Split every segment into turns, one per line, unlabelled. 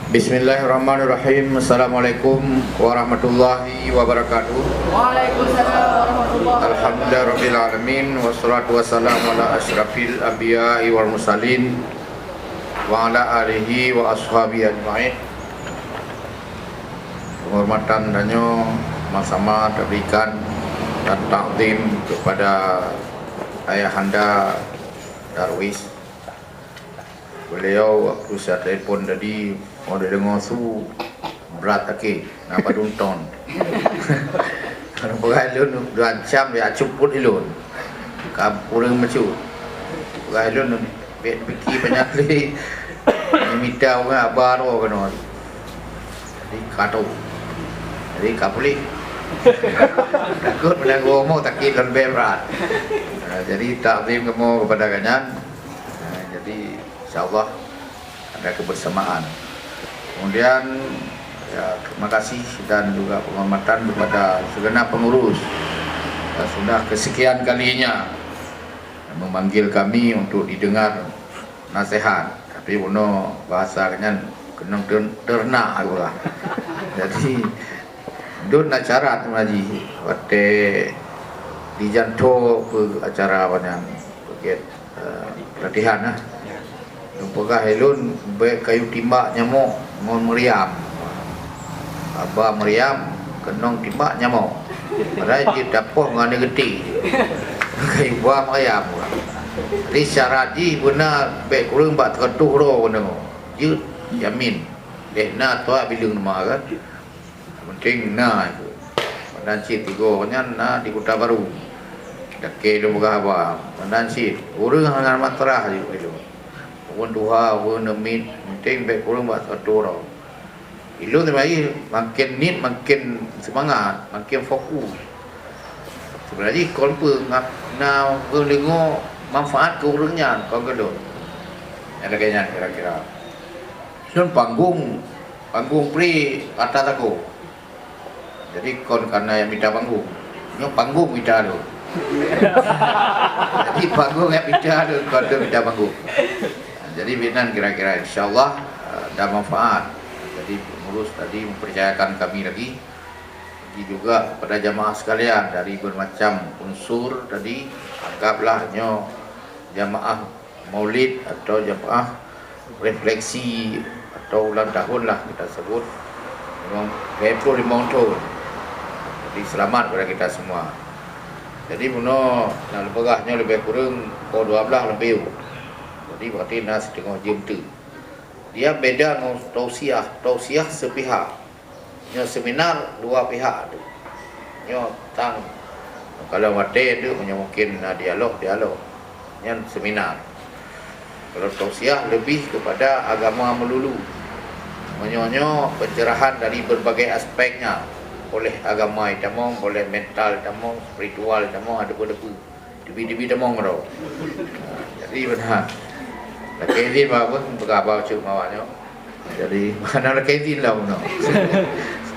Bismillahirrahmanirrahim. Assalamualaikum warahmatullahi wabarakatuh.
Waalaikumsalam warahmatullahi wabarakatuh.
Alhamdulillahirabbil alamin wassalatu wassalamu ala asyrafil anbiya'i wal mursalin wa ala alihi wa ashabihi ajmain. Penghormatan danyo sama-sama diberikan dan takdim kepada ayahanda Darwis. Beliau waktu saya telefon tadi mau dengar su berat lagi nampak dunton. Kalau beralun rancam dia ceput ilun. Kampurang macam. Beralun fikir banyak kali. Minta orang baru kena. Jadi kata. Jadi kapuli. Takut menanggung mau takut lebih berat. Jadi takdim kamu kepada kanyan. Jadi InsyaAllah ada kebersamaan. Kemudian ya, terima kasih dan juga penghormatan kepada segenap pengurus yang sudah kesekian kalinya memanggil kami untuk didengar nasihat. Tapi puno bahasanya kena ternak aku lah. Jadi itu acara tu ngaji. Waktu di jantung acara banyak latihan lah. Apakah helun baik kayu timbak nyamuk ngon meriam. Abah meriam kenong timbak nyamuk. Padahal dia dapoh ngane geti. Kayu buah meriam. Jadi syarat ji benar baik kurang bak tertuh ro kena. Jut yamin. Dehna tua bilung nama kan. Penting na itu. Dan si tiga nya na di Kota Baru. Dake do buka apa. Dan si urang hangan matrah di itu. Wan duha, wan nemit, penting baik kurang buat satu orang. Ilu terbaik, makin nit, makin semangat, makin fokus. Sebenarnya kalau nak mendengar manfaat ke orangnya, kau kedua. Ada kayaknya kira-kira. Sun panggung pri atas aku. Jadi kon karena yang minta panggung, yang panggung minta tu. Jadi panggung yang minta tu, kau tu minta panggung. Jadi Vietnam kira-kira insyaAllah ada manfaat. Jadi pengurus tadi mempercayakan kami lagi juga kepada jamaah sekalian dari bermacam unsur tadi. Anggaplah jamaah maulid atau jamaah refleksi atau ulang tahun lah kita sebut. Memang 25 tahun. Jadi selamat kepada kita semua. Jadi puno nak lepagahnya lebih kurang 12 lebih. Jadi berarti nas tengah jam tu. Dia beda dengan tausiah sepihak. Nya seminar dua pihak tu. Nya tang kalau mate tu mungkin dialog. Nya seminar. Kalau tausiah lebih kepada agama melulu. Menyonya pencerahan dari berbagai aspeknya. Oleh agama tamong, oleh mental tamong, spiritual tamong, ada pun debi tamong ro. Jadi benar. Keizin apa pun berapa cuk mawaknya. Jadi mana keizin lah puno.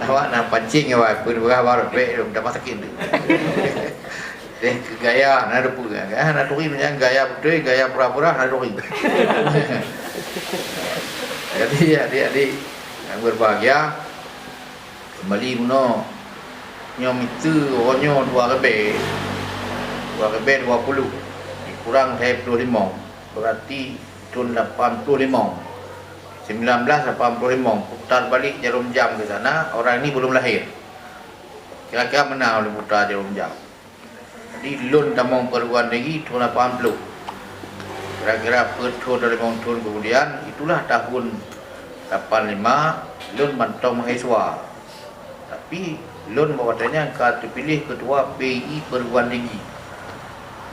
Awak nak pancing awak pun berapa baik dah masakin tu. Gaya nak depu gaya nak turi macam gaya betul gaya pura-pura nak turi. Jadi adik-adik yang berbahagia kembali puno nyom itu orangnya 2 lebih 20 dikurang 25 berarti tahun 85 putar balik jarum jam ke sana. Orang ini belum lahir. Kira-kira mana boleh putar jarum jam. Jadi lun tamang perguruan tinggi tahun 80. Kira-kira per tahun 5 tahun kemudian itulah tahun 85 lun mantau mahasiswa. Tapi lun katanya terpilih ketua PI perguruan tinggi.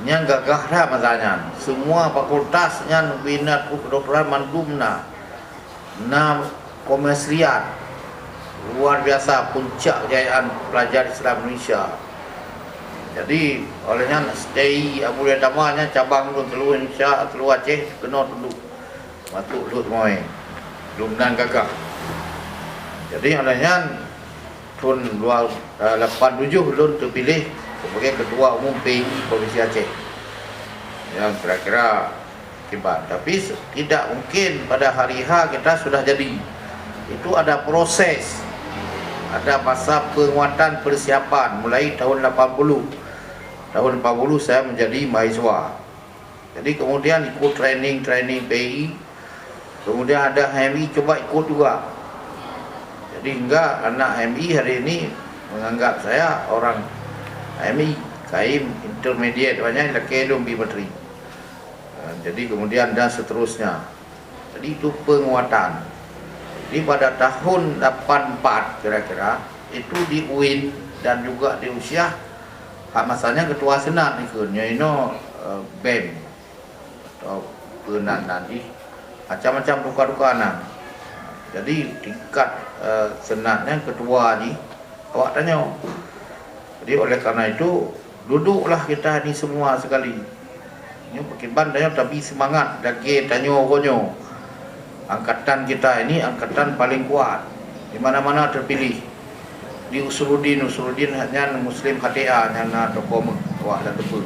Yang gagah dah masanya. Semua fakultasnya bina kedokteran mandumna. Komersial. Luar biasa puncak kejayaan pelajar Islam Indonesia. Jadi olehnya stay Abu Damanya cabang lu telur Indonesia, telur Aceh kena dulu. Masuk lu semua. Lumnan gagah. Jadi olehnya tahun 87 lun terpilih sebagai ketua umum PI Provinsi Aceh. Yang kira-kira hebat. Tapi tidak mungkin pada hari H kita sudah jadi. itu ada proses, ada masa penguatan persiapan mulai tahun 80. Tahun 80 saya menjadi mahasiswa. Jadi kemudian ikut training PI. Kemudian ada HMI coba ikut juga. Jadi hingga anak HMI hari ini menganggap saya orang HMI, Kaim Intermediate, banyak Lakedum Bimetri. Jadi kemudian dan seterusnya. Jadi itu penguatan. Jadi pada tahun 84 kira-kira itu di UIN dan juga di usia masanya ketua senat itu BEM atau penan nanti macam-macam duka-duka. Jadi tingkat senatnya ketua ni awak tanya. Jadi oleh karena itu duduklah kita ni semua sekali. Ini perkiban tanya tapi semangat lagi tanya konyo. Angkatan kita ini angkatan paling kuat. Di mana-mana terpilih. Di Usuluddin hanya Muslim HTA hanya tokoh awak dan tepuk.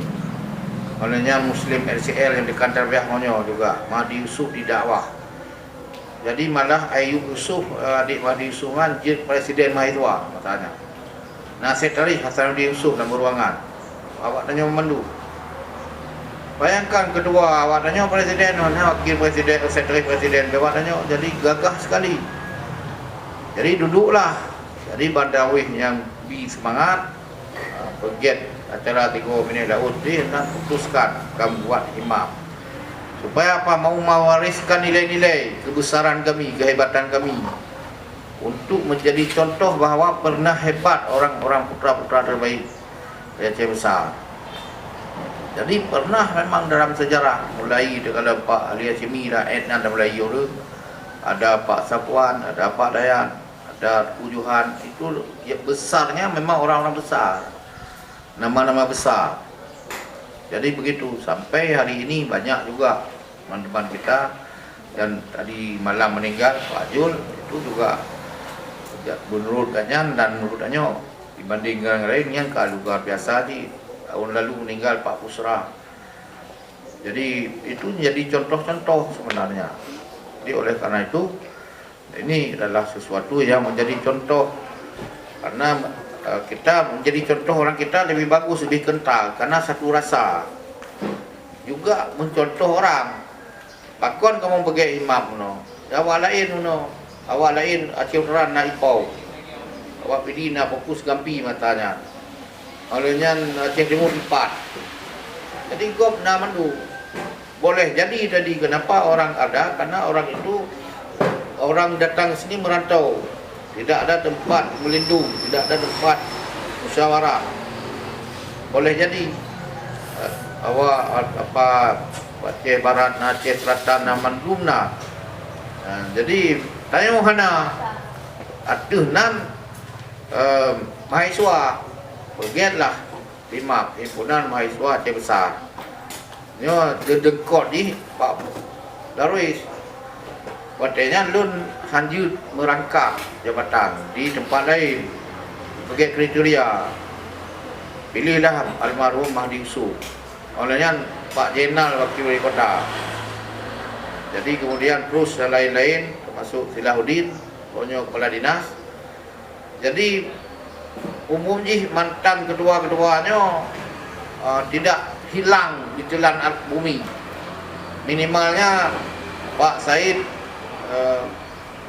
Olehnya Muslim LCL yang di kantor pihak konyo juga. Mahdi Yusuf di dakwah. Jadi malah Ayub Yusuf, adik Mahdi Yusuf kan jadi presiden mahasiswa katanya. Nah, Sekretari Hasanuddin Yusuf dalam ruangan. Awak tanya memandu. Bayangkan kedua awak tanya presiden, wakil presiden, sekretari presiden, awak tanya jadi gagah sekali. Jadi duduklah. Jadi Badawih yang semangat pegiat acara 3 minit Daud dia nak putuskan kamu buat imam. Supaya apa? Mau mewariskan nilai-nilai kebesaran kami, kehebatan kami. Untuk menjadi contoh bahawa pernah hebat orang-orang putra-putra terbaik Aceh besar. Jadi pernah memang dalam sejarah, mulai dengan Pak Ali Hashimi, Etnan dan Melayu tu, ada Pak Sapuan, ada Pak Dayan, ada Tujuhan, itu ya besarnya memang orang-orang besar, nama-nama besar. Jadi begitu, sampai hari ini banyak juga teman-teman kita. Dan tadi malam meninggal Pak Jul, itu juga menurut Ganyan dan menurut Danyo dibanding dengan lain yang luar biasa di tahun lalu meninggal Pak Pusra. Jadi itu menjadi contoh-contoh sebenarnya. Jadi oleh karena itu ini adalah sesuatu yang menjadi contoh, karena kita menjadi contoh orang kita lebih bagus, lebih kental karena satu rasa. Juga mencontoh orang. Pakon kamu pergi imam no. Awak lain no. Awak lain Aceh Utara nak ipau. Awak pergi nak fokus gampi matanya. Olehnya Aceh Timur 4. Jadi gop nak mandu. Boleh jadi tadi kenapa orang ada? Karena orang itu orang datang sini merantau. Tidak ada tempat melindung, tidak ada tempat musyawarah. Boleh jadi awak apa Aceh Barat, Aceh Selatan, Mandumna. Jadi tanya hana atuh nan mahasiswa pergilah imam himpunan mahasiswa Aceh besar. Nyo dedekot di Pak Darwis. Katanya lun hanjut merangkap jabatan di tempat lain. Bagi kriteria. Pilihlah almarhum Mahdi Yusuf. Olehnya Pak Jenal wakil wali kota. Jadi kemudian terus dan lain-lain termasuk Silahuddin, konyo kepala dinas. Jadi umumnya mantan kedua-keduanya tidak hilang di telan bumi. Minimalnya Pak Said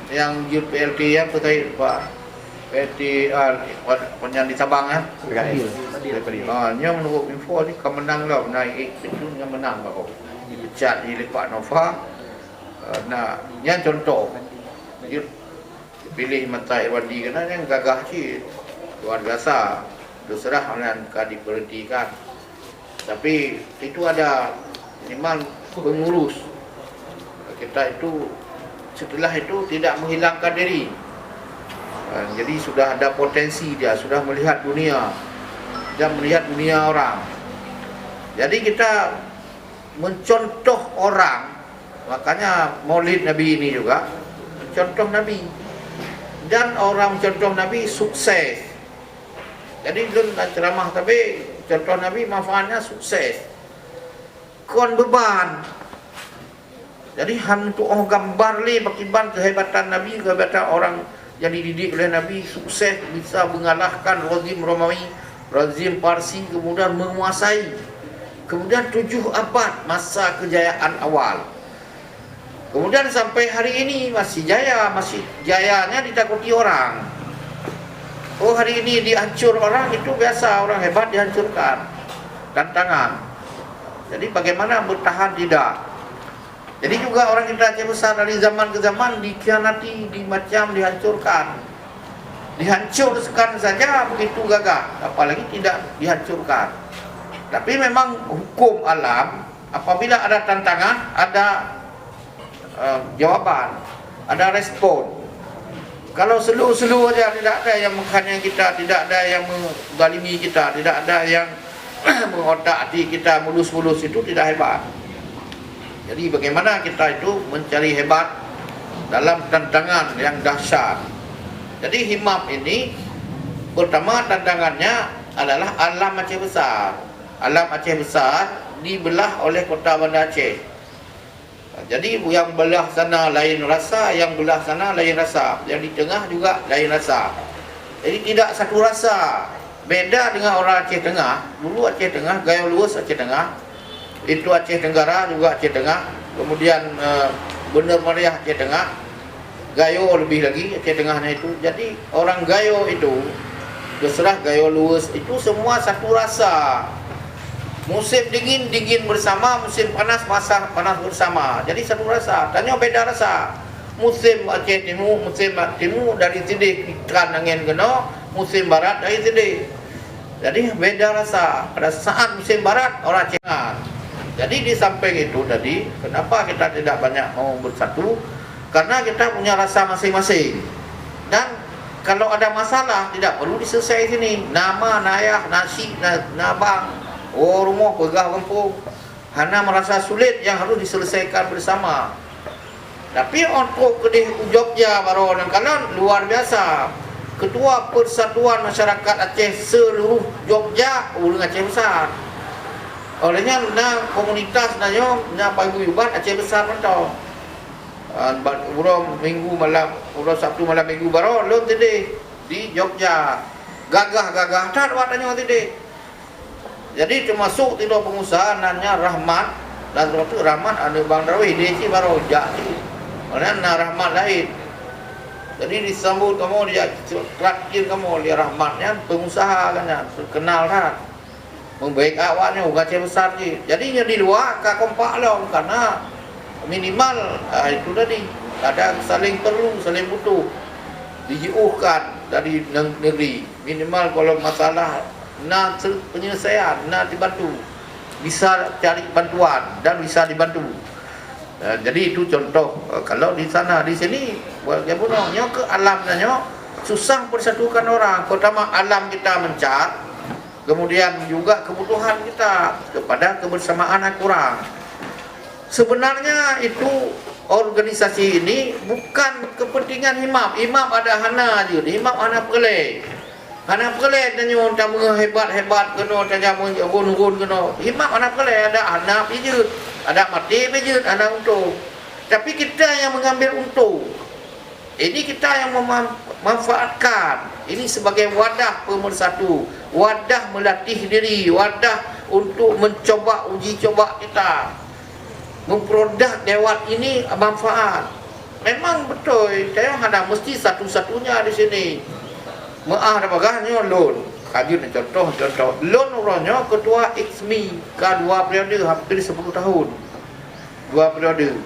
yang youth PLT yang terkait Pak PLT yang di Sabang ya. Yang menurut info ni kemenang lah naik itu yang menang kau. Dipecat di Pak Nova. Nah, yang contoh pilih Mata Irwandi kena yang gagah sih luar biasa. Terserah orang akan diberhentikan. Tapi itu ada minimal pengurus. Kita itu setelah itu tidak menghilangkan diri. Jadi sudah ada potensi dia, sudah melihat dunia dan melihat dunia orang. Jadi kita mencontoh orang, makanya Maulid Nabi ini juga mencontoh Nabi. Dan orang mencontoh Nabi sukses. Jadi belum ceramah tapi contoh Nabi manfaatnya sukses. Kon beban. Jadi untuk orang gambar bakiban kehebatan Nabi, kehebatan orang yang dididik oleh Nabi, sukses bisa mengalahkan rezim Romawi, rezim Parsi, kemudian menguasai. Kemudian 7 abad masa kejayaan awal. Kemudian sampai hari ini masih jaya, masih jayanya ditakuti orang. Oh, hari ini dihancur orang, itu biasa, orang hebat dihancurkan. Tantangan. Jadi bagaimana bertahan tidak. Jadi juga orang kita Aceh besar dari zaman ke zaman dikhianati, dimacam, dihancurkan. Dihancurkan saja begitu gagah, apalagi tidak dihancurkan. Tapi memang hukum alam, apabila ada tantangan, ada jawaban, ada respon. Kalau selu-selu saja, tidak ada yang mengkanyang kita, tidak ada yang menzalimi kita, tidak ada yang mengotak hati kita mulus-mulus, itu tidak hebat. Jadi bagaimana kita itu mencari hebat dalam tantangan yang dahsyat. Jadi himam ini pertama tantangannya adalah alam Aceh besar. Alam Aceh besar dibelah oleh kota Banda Aceh. Jadi yang belah sana lain rasa, yang belah sana lain rasa, yang di tengah juga lain rasa. Jadi tidak satu rasa. Beda dengan orang Aceh Tengah. Dulu Aceh Tengah, gaya luas Aceh Tengah. Itu Aceh Tenggara juga Aceh Tengah. Kemudian Bener Meriah Aceh Tengah. Gayo lebih lagi Aceh Tengahnya itu. Jadi orang Gayo itu, terserah Gayo luas, itu semua satu rasa. Musim dingin, dingin bersama. Musim panas, panas bersama. Jadi satu rasa. Tanya beda rasa. Musim Aceh Timur, musim Timur dari sini ikan angin kena. Musim barat dari sini. Jadi beda rasa. Pada saat musim barat orang Aceh Tengah. Jadi di samping itu tadi, kenapa kita tidak banyak mau bersatu? Karena kita punya rasa masing-masing. Dan kalau ada masalah, tidak perlu diselesai sini. Nama, nayah, nasi, nabang, rumah, pegah, kampung. Hanya merasa sulit yang harus diselesaikan bersama. Tapi untuk kedih Jogja baru dan kanan luar biasa. Ketua Persatuan Masyarakat Aceh seluruh Jogja, orang Aceh besar. Olehnya komunitas nanya paguyuban Aceh besar mentau. Urang minggu malam, urang Sabtu malam minggu baru lon tadi di Jogja. Gagah tak buat tanya tadi. Jadi termasuk tidak pengusaha nanya Rahmat dan waktu Rahmat ada Bang Darwis dia si baru jadi. Olehnya Rahmat lain. Jadi disambut kamu dia terakhir kamu dia Rahmatnya pengusaha kan ya, terkenal kan. Membaik awaknya Aceh besar je. Jadinya di luar tak kompak lah karena minimal itu tadi ada saling perlu, saling butuh dijauhkan dari negeri. Minimal kalau masalah nak penyelesaian, nak dibantu, bisa cari bantuan dan bisa dibantu. Jadi itu contoh. Kalau di sana, di sini bagaimana ke alamnya susah persatukan orang. Pertama alam kita mencar. Kemudian juga kebutuhan kita kepada kebersamaan yang kurang. Sebenarnya itu organisasi ini bukan kepentingan himam. Himam ada hana je. Himam hana pelai. Hana pelai tanya orang hebat-hebat kena tanya gun-gun kena. Himam hana pelai ada hana pijut, ada mati pijut, ada untung. Tapi kita yang mengambil untung. Ini kita yang memanfaatkan. Ini sebagai wadah pemersatu, wadah melatih diri, wadah untuk mencoba uji coba kita. Memproduk lewat ini manfaat. Memang betul, saya ada mesti satu-satunya di sini. Maaf ada bagahnya loan. Kaji contoh loan orangnya ketua XMI ke 2 periode hampir 10 tahun. 2 periode.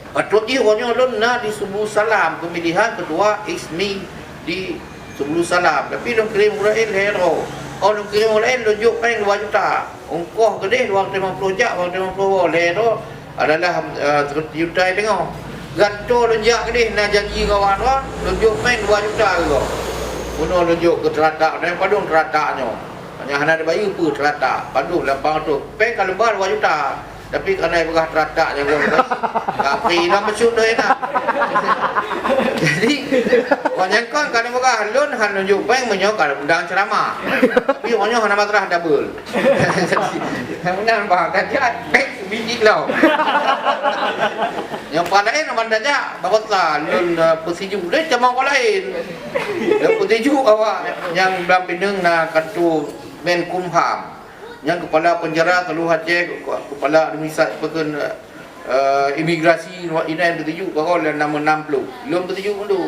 Patut dia orangnya loan di Subuh Salam pemilihan ketua XMI di Subuh Salam. Tapi dong kirim mulain hero. Dong kirim mulain tunjuk paling 2 juta. Ongkos gede 250 jak, 250 hero adalah 1 juta tengok. Ganto lonjak gede nak janji kawan orang tunjuk main 2 juta ke. Puno tunjuk ke teratak dan padung terataknya. Hanya ada bayu pun teratak. Padung lapang tu. Pek kalau bar 2 juta. Tapi kerana berah terataknya kau. Kapi nak mesyuk dah enak. Jadi Banyak kan kalau muka halun nunjuk peng menyokal undang ceramah. Tapi orangnya hana matrah double. Benar bang, dah peng biji lau. Yang lain aman dah bapak lun pesiju dia cuma orang lain. Dia pesiju awak yang dalam pindeng na kartu Menkumham. Yang kepala penjara Teluk Aceh, kepala administrasi pekan imigrasi ini yang bertuju bahawa nama 60 belum bertuju dulu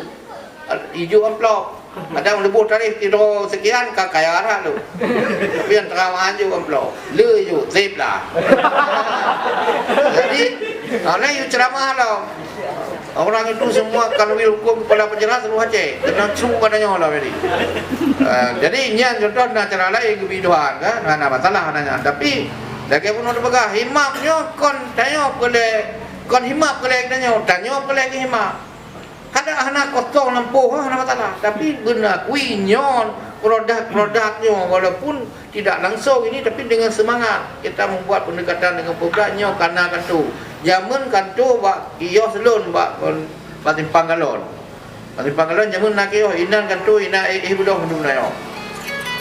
hijau amplop ada yang lebih tarikh tidur sekian kaya arah tu tapi yang terang hijau amplop le hijau sip lah jadi mana you ceramah lah orang itu semua kanwi hukum kepala penjara Teluk Aceh kena cu padanya lah jadi ini contoh cara lain kebiduan kan ada masalah nanya tapi lagi pun ada bagah himapnya kon tanya kon himap kelek tanya kelek himap kada anak kosong lampu hana masalah tapi benar kuinyon produk-produknya walaupun tidak langsung ini tapi dengan semangat kita membuat pendekatan dengan produknya karena kantu zaman kantu bak kios selun bak timpang galon zaman nak kios inan kantu ina budak mendunayo.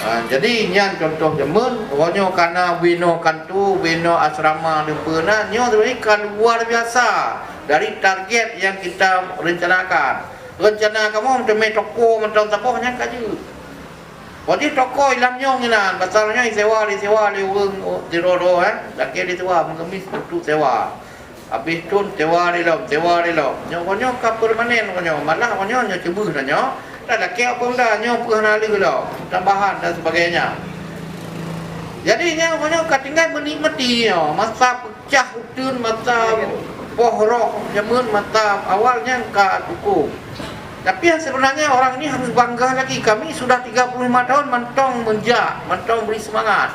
Jadi nyan contoh zaman orangnya karena wino kantu wino asrama dempena nyo sebenarnya kan luar biasa dari target yang kita rencanakan. Rencana kamu untuk toko mentang toko hanya kaji. Jadi toko ilam nyong ina pasalnya disewa urang di roro dak ke disewa mengemis untuk sewa. Habis tu sewa di lo. Nyo ka permanen nyo malah nyo cuba nyo. Dah kek apa dah nyo pernah lagi dah tambahan dan sebagainya. Jadi nyo ketinggal menikmati masa pecah utun masa pohrok zaman masa awalnya ka tuku. Tapi yang sebenarnya orang ini harus bangga lagi. Kami sudah 35 tahun mentong beri semangat.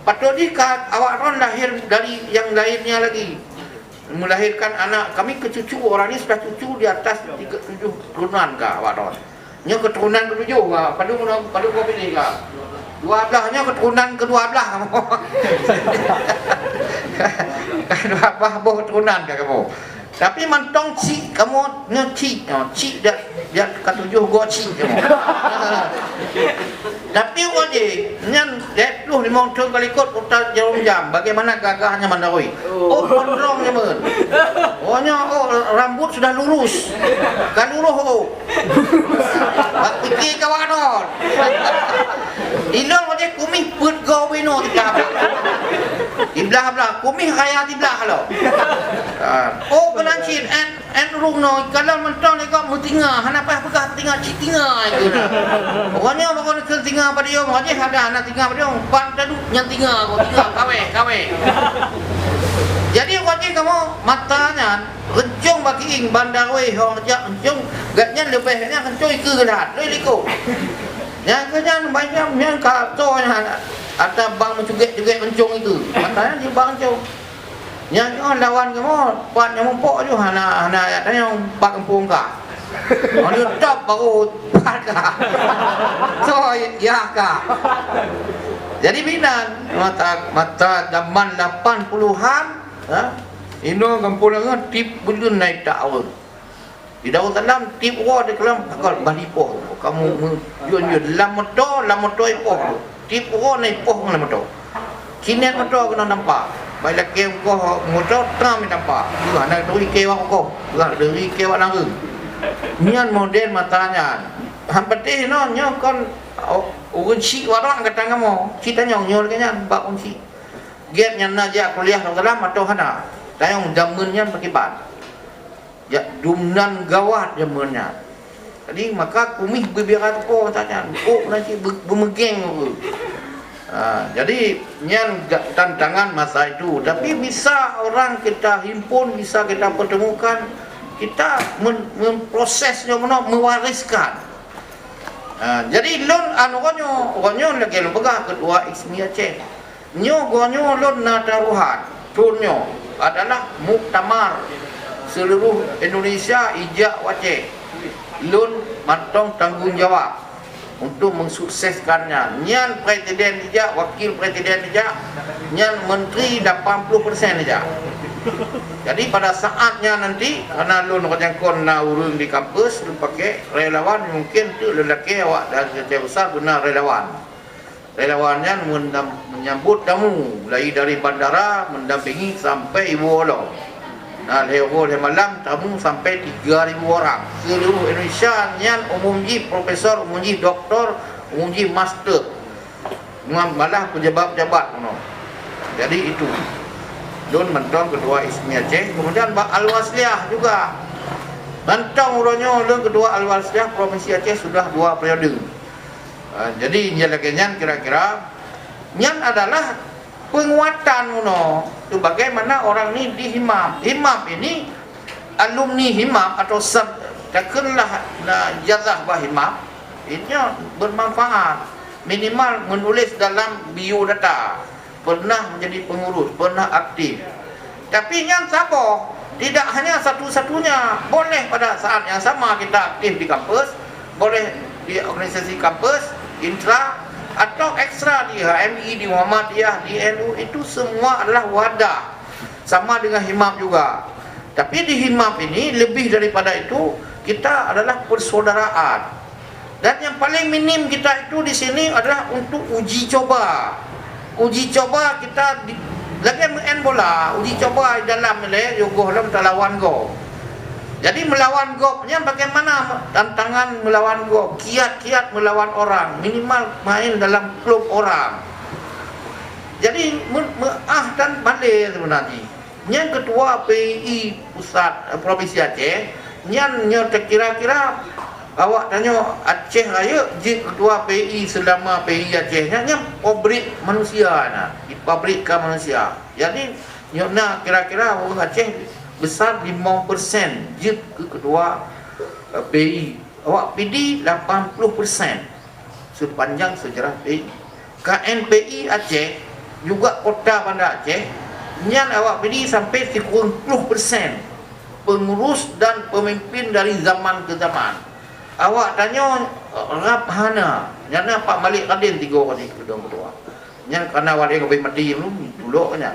Patut jika awak ron lahir dari yang lainnya lagi. Melahirkan anak kami ke cucu orang ini sudah cucu di atas 7 turunan ka awak ron. Nya keturunan ke-7 ka, padu kau pilih ka. 12-nya keturunan ke-12 kamu. 12 boh keturunan ka kamu. Tapi mentong cik kamu ngecik, cik dia ke-7 gua cik kamu. Tapi wajib nyan 25 tahun kali ikut putar jam. Bagaimana gagahnya Mandarui? Pondrong jemen. Rambut sudah lurus. Kan lurus. Bak fikir kawan on. Ilong wajib kumih put go wino kita. Iblah kumih kaya iblah lo. Belancin and rungno kalau mentong leko mutinga hanapa pegah tinga citinga itu. Pokoknya bakon ke tinga pada dia wajib ada anak tinga pada dia pan dadu nyang tinga kawe. Jadi wajib kamu matanya kencung bagi ing bandar we hong jak kencung gatnya lebihnya kencung ke gelat liko. Yang kenyan banyak yang katonya ada bang mencuget kencung itu. Matanya di bang kencung. Yang lawan kamu buat yang mumpuk je hana yang pak kampung ka. Dia top baru buat ka. So ya ka. Jadi binan mata zaman 80-an Ino kampung dengan tip belum naik tahun. Di daun dalam tip di kelam akal balipo. Kamu yun lamoto ipo. Tip naik poh lamoto. Kini motor kena nampak. Baiklah kem ko motor tam nampak. Juga nak duri kewak ko. Juga duri kewak nang. Nian model matanya. Hampir no nyo kon urun si warak kata kamu. Kita nyong kenya bak un si. Get yang naja kuliah dalam atau hana. Tayong zamannya berkibat. Ya dumnan gawat zamannya. Jadi maka kumih berbirat ko tanya. Nanti bermegeng tu. Jadi yang tantangan masa itu. Tapi bisa orang kita himpun, bisa kita pertemukan, kita memprosesnya, mewariskan. Jadi lon gonyo lagi lembaga kedua Ismi Aceh. Nyo gonyo lon nadaruhan. Tunyo adalah muktamar seluruh Indonesia ijak Aceh. Lon matong tanggungjawab untuk mensukseskannya. Nyan presiden saja, wakil presiden saja, nyan menteri 80% saja. Jadi pada saatnya nanti karena lu nak jangkon na urung di kampus lu pakai relawan, mungkin tu lelaki awak dan kerja besar guna relawan. Relawannya menyambut tamu dari bandara, mendampingi sampai Ibu Olo. Nah, lewat malam tamu sampai 3.000 orang. Seluruh Indonesia yang umumji profesor, umumji doktor, umumji master. Malah pejabat-pejabat. Jadi itu. Don mentong kedua Ismi Aceh, kemudian Al-Wasliyah juga. Mentong urunnya don kedua Al-Wasliyah Provinsi Aceh sudah 2 periode. Jadi nyalakannya kira-kira nyan adalah penguatan itu bagaimana orang ni di himam. Himam ini alumni himam atau takkanlah jazah bah himam ini bermanfaat, minimal menulis dalam biodata, pernah menjadi pengurus, pernah aktif. Tapi yang sabar tidak hanya satu-satunya, boleh pada saat yang sama kita aktif di kampus, boleh di organisasi kampus, intra atau ekstra di HMI, di Muhammadiyah, di NU, itu semua adalah wadah. Sama dengan himam juga. Tapi di himam ini lebih daripada itu, kita adalah persaudaraan. Dan yang paling minim kita itu di sini adalah untuk uji coba. Uji coba kita lagi main bola, uji coba dalam le yogoh dalam lawan go. Jadi melawan golfnya bagaimana tantangan melawan golf, kiat-kiat melawan orang, minimal main dalam klub orang. Jadi dan balik sebenarnya. Yang ketua PII Pusat Provinsi Aceh, yang kira-kira awak tanya Aceh Raya, ketua PII selama PII Aceh, yang pabrik manusia, dipabrikkan manusia. Jadi nak kira-kira orang Aceh besar 5% je ke kedua PI. Awak PD 80% sepanjang sejarah PI. KNPI Aceh juga kota Bandar Aceh, nyan awak PD sampai 30% pengurus dan pemimpin dari zaman ke zaman. Awak tanya Rabhana, nyana Pak Malik Kadin 3 kali kedua. Nyan karena wali lebih mati dulu nya.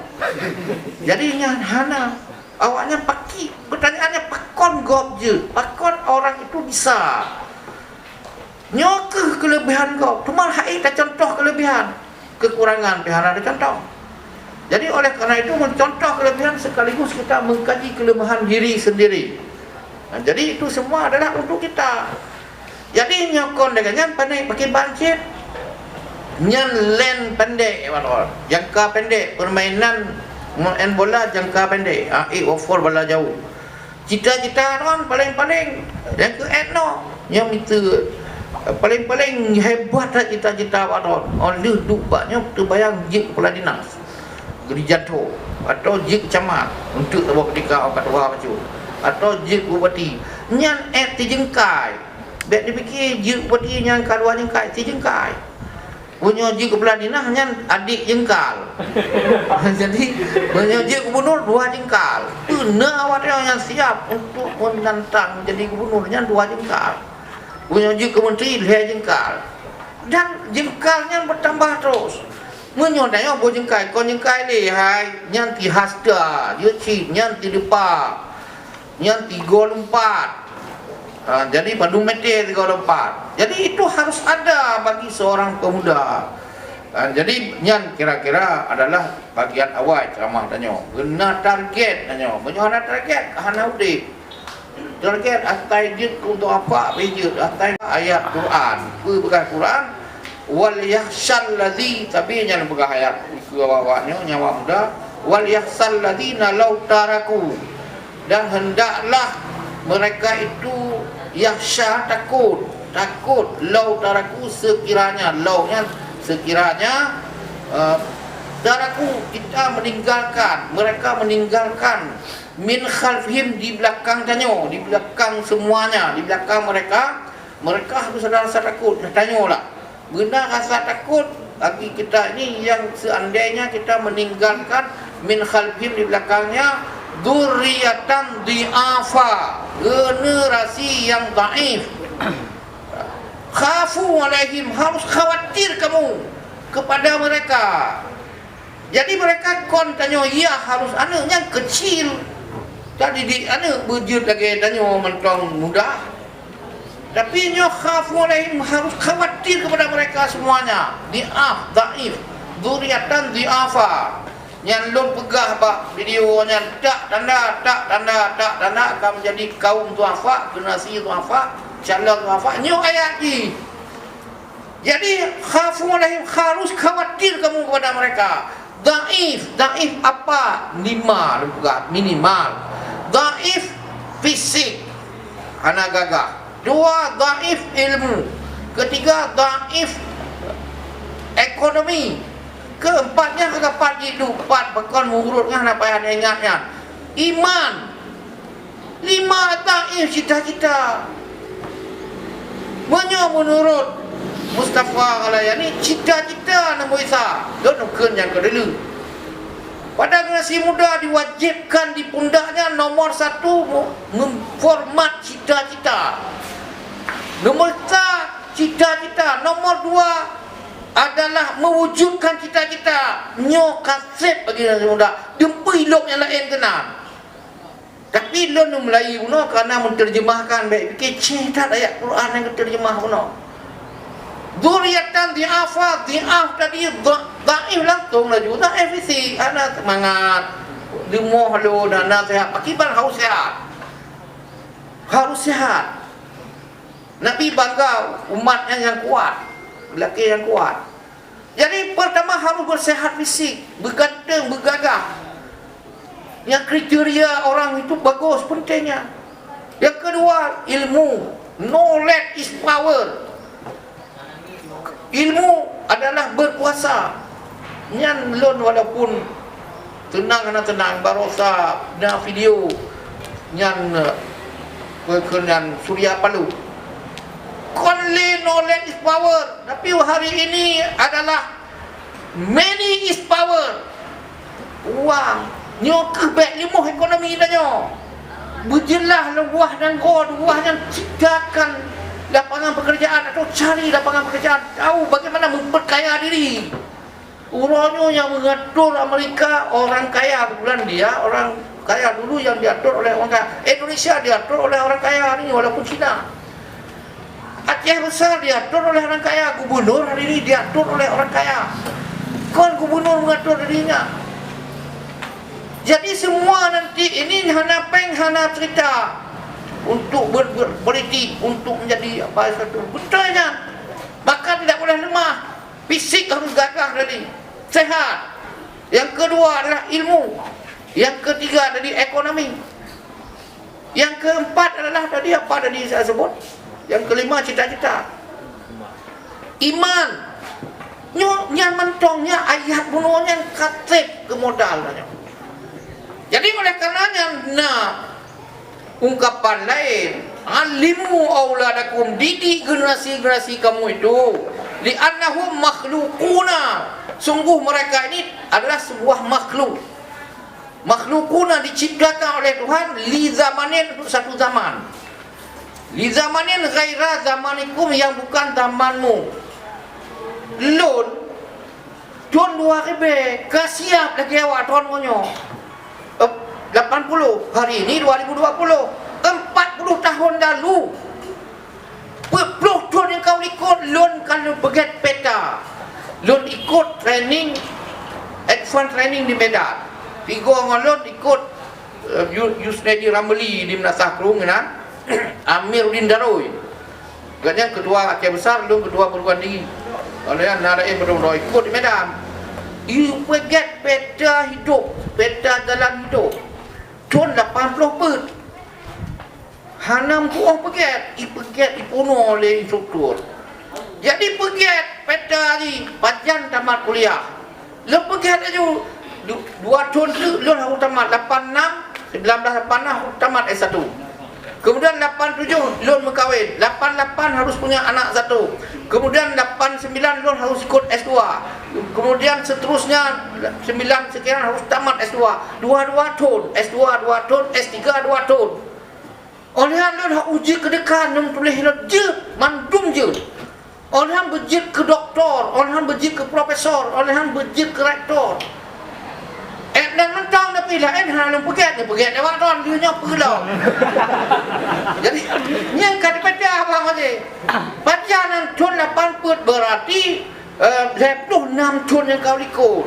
Jadi nyan Hana awaknya paki, pertanyaannya pakon gop je, pakon orang itu bisa nyoke kelebihan gop, cuma hai tak contoh kelebihan, kekurangan pihak ada contoh. Jadi oleh karena itu mencontoh kelebihan sekaligus kita mengkaji kelemahan diri sendiri. Jadi itu semua adalah untuk kita. Jadi nyokon dengan pandai pakai bancet, nyan len pendek, jangka pendek, permainan main bola jangka pendek, over bola jauh. Cita-cita kan paling-paling yang ke etno, yang minta paling-paling hebat lah cita-cita waron. Oleh dupanya terbayang jik kepala dinas, geri jatuh atau jik camat untuk sebuah ketika okat wah macam, atau jik bupati. Nyan dijengkai. Baik dipikir jik bupati yang kedua jengkai, dijengkai. Punya ji kepala dinas hanya adik jengkal. Jadi punya ji gubernur 2 jengkal. Benar awak yang siap untuk menantang menjadi gubernurnya 2 jengkal. Punya ji kementeri 2 jengkal. Dan jengkalnya bertambah terus. Menyodai apa jengkal? Kau jengkal ni hai yang ti hasta, dia cip yang ti depa. Yang 3 jadi padu meter 3 Jadi itu harus ada bagi seorang pemuda. Jadi yang kira-kira adalah bagian awal ceramah tanya. Guna target tanya. Bagaimana target? Hana udik. Target atai jid untuk apa? Bejid atai ayat Quran. Bekas Quran. Wal yahsal ladzi, tapi jangan bekas ayat ke awaknya nyawa muda. Wal yahsal ladzina law taraku. Dan hendaklah mereka itu yahsya takut lau taraku sekiranya taraku kita meninggalkan, mereka meninggalkan min khalfihim di belakang tanyo, di belakang semuanya, di belakang mereka harus ada rasa takut. Tanyolah benar rasa takut bagi kita ini yang seandainya kita meninggalkan min khalfihim di belakangnya dzurriatan di'afa, generasi yang dhaif. Khafu alaihim, harus khawatir kamu kepada mereka. Jadi mereka kon tanya ya harus yang kecil. Tadi di berjud lagi tanya mentong mudah. Tapi nyo khafu alaihim harus khawatir kepada mereka semuanya. Di'af, da'if, dzurriatan di'afa. Yang lon pegah pak videonya tak tanda akan menjadi kaum duafa, generasi duafa, calon duafa. Nyo ayat ni. Jadi khafu alaihim harus khawatir kamu kepada mereka. Daif apa? 5 minimal. Daif fisik, anak gagah. 2 daif ilmu. Ketiga daif ekonomi. Keempatnya keempat hidup. 4 bakal mengurutkan apa yang anda ingatnya. Iman. 5 daif cita-cita. Menurut Mustafa Ghalayani, cita-cita nombor isa bukan yang kedua. Pada generasi muda diwajibkan di pundaknya nomor 1 memformat cita-cita. Nomor 3 cita-cita. Nomor 2 adalah mewujudkan cita-cita. Nyo kasep bagi generasi muda. Dempi ilok yang lain kenal. Tapi lo Melayu no kerana menterjemahkan baik fikir tak ayat Quran yang terjemah no. Dzurriatan di'afa, di'af tadi dhaif langsung laju. Dhaif fisik, ada semangat. Demoh lo dan nasihat. Akibat harus sehat. Harus sehat. Nabi bangga umatnya yang kuat. Lelaki yang kuat. Jadi pertama harus bersehat fisik, berganteng, bergagah. Yang kriteria orang itu bagus, pentingnya. Yang kedua, ilmu. Knowledge is power. Ilmu adalah berkuasa. Nyan lon walaupun tenang barosa na video nyan berkenan Surya Palu. Only knowledge is power. Tapi hari ini adalah money is power. Uang nyo kebek limuh ekonomi danyo. Berjelah luah dan luah yang ciptakan lapangan pekerjaan atau cari lapangan pekerjaan, tahu bagaimana memperkaya diri. Urangnya yang mengatur Amerika orang kaya, kebetulan dia orang kaya dulu yang diatur oleh orang kaya. Indonesia diatur oleh orang kaya ini walaupun Cina. Aceh besar diatur oleh orang kaya, gubernur hari ini diatur oleh orang kaya. Kon gubernur mengatur dirinya. Jadi semua nanti ini hana cerita untuk berpolitik, untuk menjadi apa satu betulnya. Maka tidak boleh lemah. Fisik harus gagah tadi, sehat. Yang kedua adalah ilmu. Yang ketiga tadi ekonomi. Yang keempat adalah tadi apa tadi saya sebut. Yang kelima cita-cita. Iman. Nyan mentongnya ayat bunuhnya katib ke modalnya. Jadi oleh karenanya ungkapan lain, alimu auladakum, didik generasi-generasi kamu itu, li'annahum makhluquna, sungguh mereka ini adalah sebuah makhluk. Makhlukuna diciptakan oleh Tuhan li zamanin, untuk satu zaman. Li zamanin ghaira zamanikum, yang bukan zamanmu. Lun Tuan 2000 kasiap lagi awak tuan monyo 80 hari ini 2020, 40 tahun lalu. Berpuluh tahun yang kau ikut lun kalau begitu peta. Lun ikut training, advance training di Medan. 3 orang lun ikut Yusnedi Ramli di Menasah Kerung kan. Amiruddin Daroy. Katanya ketua Aceh Besar, lun ketua perguruan tinggi. Kalau yang narain berdua ikut di Medan. You begitu peta hidup, peta jalan hidup. Tuan 80 per. Hanam kuah pegat, dipunuh oleh instruktur. Jadi pegat peta ni pajan tamat kuliah. Lu pegat aja 2 tahun lu harus tamat 86, 1986 tamat S1. Kemudian 87 lun berkahwin, 88 harus punya anak 1. Kemudian 89 lun harus ikut S2. Kemudian seterusnya 9 sekian harus tamat S2. 2 tahun, S2 2 tahun, S3 2 tahun. Oleh lun hak uji kedekan yang tulis je, mandum je. Oleh berjit ke doktor, oleh berjit ke profesor, oleh berjit ke rektor. dan mentang tapi lain hal lu pegat lewat ron dia nya pula. Jadi yang kata pada abang aje. Pacaran chun 8 put berarti 26 chun yang kau ikut.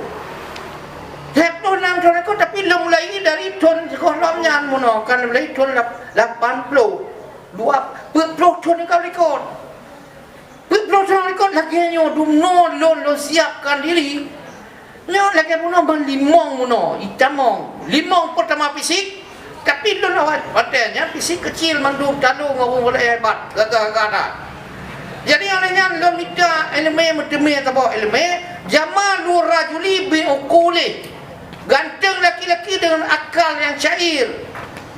26 chun ikut tapi lu mulai dari chun sekolah nyan mono kan mulai chun 80 20 chun yang kau ikut. 20 chun ikut lagi nyo dumno lo siapkan diri. Nyo lagi puno bang limong muno, itamong. Limong pertama fisik, tapi lu lawat patenya fisik kecil mandung talung ngawung oleh hebat, gagah-gagah. Jadi olehnya lu minta elemen meteme atau elemen jamal lu rajuli bi uquli. Ganteng laki-laki dengan akal yang cair.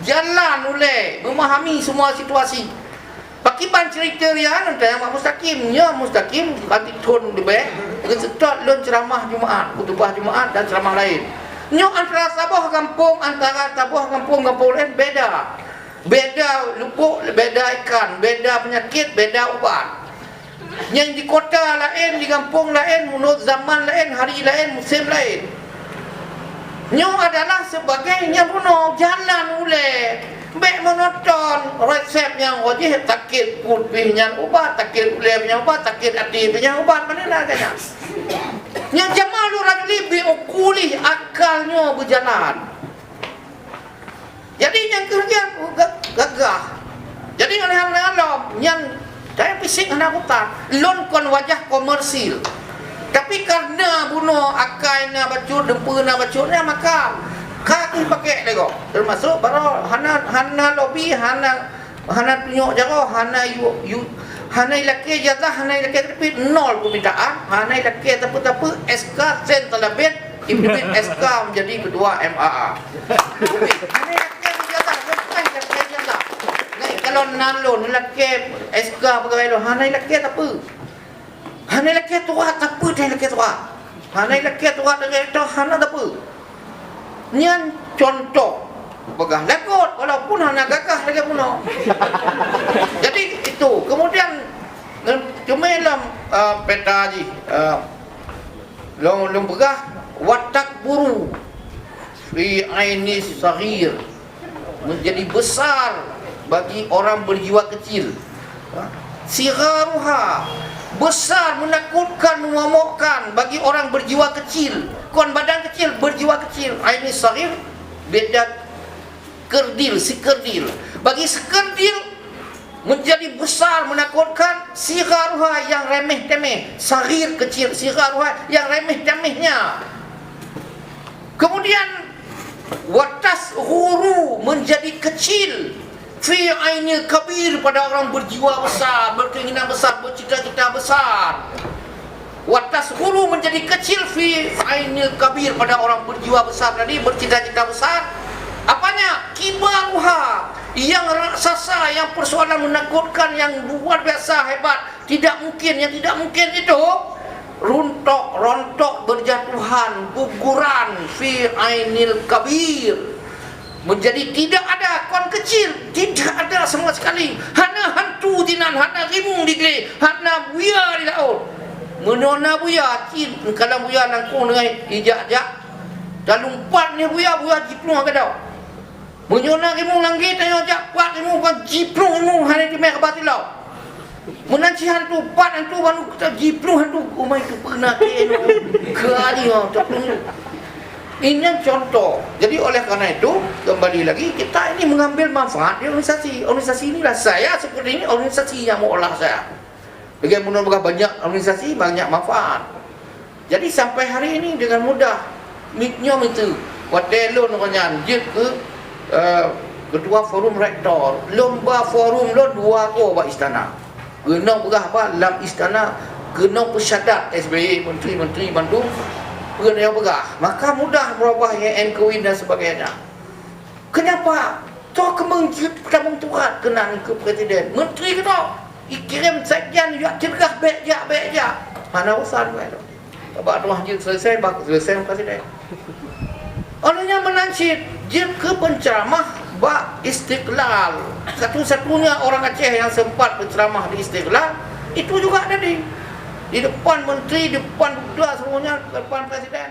Jalan oleh memahami semua situasi. Pakiban cerita yang nanti yang mustaqim bagi tun lebih dengan sedot lon ceramah Jumaat, khutbah Jumaat dan ceramah lain. Nyo antara Sabah kampung lain beda. Beda lupuk, beda ikan, beda penyakit, beda ubat. Yang di kota lain, di kampung lain, menurut zaman lain, hari lain, musim lain. Nyo adalah sebagainya bunuh jalan oleh baik menonton resep yang wajib takir pulpihnya ubat, takir ulehnya ubat, takir adibnya ubat, mana laganya. Yang jamalul rajuli bi uquli akalnya berjalan. Jadi yang kerja gagah. Jadi oleh Allah yang saya fisik anak hutan lon kon wajah komersil. Tapi karena bunuh akalnya bacur dempuna bacurnya maka kaki pakai lego termasuk baru hana lobby hana tunjuk jaro hana laki jatah hana laki tapi nol permintaan hana laki tapi SK sen talabet ibn SK menjadi ketua MAA hana laki jatah bukan laki jatah kalau nalon laki SK pegawai lo hana laki tapi hana laki tua tapi dia laki tua hana laki tua dengan itu hana tapi nyan contoh begah lakot walaupun hanya gagah lagi puno. Jadi itu kemudian cuma dalam peta haji long begah watak buru fi aini saghir menjadi besar bagi orang berjiwa kecil. Sigharuha besar menakutkan mengamukkan bagi orang berjiwa kecil. Kon badan kecil berjiwa kecil. Ini saghir beda kerdil si kerdil. Bagi sekerdil menjadi besar menakutkan sigharuha yang remeh-temeh. Saghir kecil, sigharuha yang remeh-temehnya. Kemudian watas huru menjadi kecil. Fi ainil kabir pada orang berjiwa besar, berkeinginan besar, bercita-cita besar. Watas huru menjadi kecil fi ainil kabir pada orang berjiwa besar tadi, bercita-cita besar. Apanya? Kibaruha yang raksasa, yang persoalan menakutkan, yang luar biasa hebat, tidak mungkin, yang tidak mungkin itu rontok berjatuhan, guguran fi ainil kabir. Menjadi tidak ada kon kecil, tidak ada sama sekali. Hana hantu dinan, hana rimung digli, hana buya di laut. Menona buya, kalau buya nangkung dengan ijak-jak. Dan lumpatnya buya jiplung ke tau. Menona rimung langgi, tanya jak, kuat rimung, kan jiplung rimung, hana di merah bati laut. Menanci hantu, pat hantu, baru kita jiplung hantu. Umai itu pernah ke ali, terpenuh. Ini contoh. Jadi oleh karena itu kembali lagi kita ini mengambil manfaat di organisasi. Organisasi inilah saya seperti ini organisasi yang mengolah saya. Bagaimana banyak organisasi banyak manfaat. Jadi sampai hari ini dengan mudah mitnya itu watelon orang jid ke ketua forum rektor lomba forum lo 2 ko ba istana. Kena berah apa dalam istana kena pesyadat SBY menteri-menteri Bandung. Yang berah, maka mudah merubah yang NKWin dan sebagainya. Kenapa? Toh kemenjit pertama tuat kenang ke presiden. Menteri kena ikirim sekjen juga cergah bejak. Mana usaha itu? Abang tuah jid selesai presiden. Olehnya menancit jid ke penceramah bak Istiqlal. Satu-satunya orang Aceh yang sempat berceramah di Istiqlal itu juga ada di depan menteri, depan budak semuanya, depan presiden.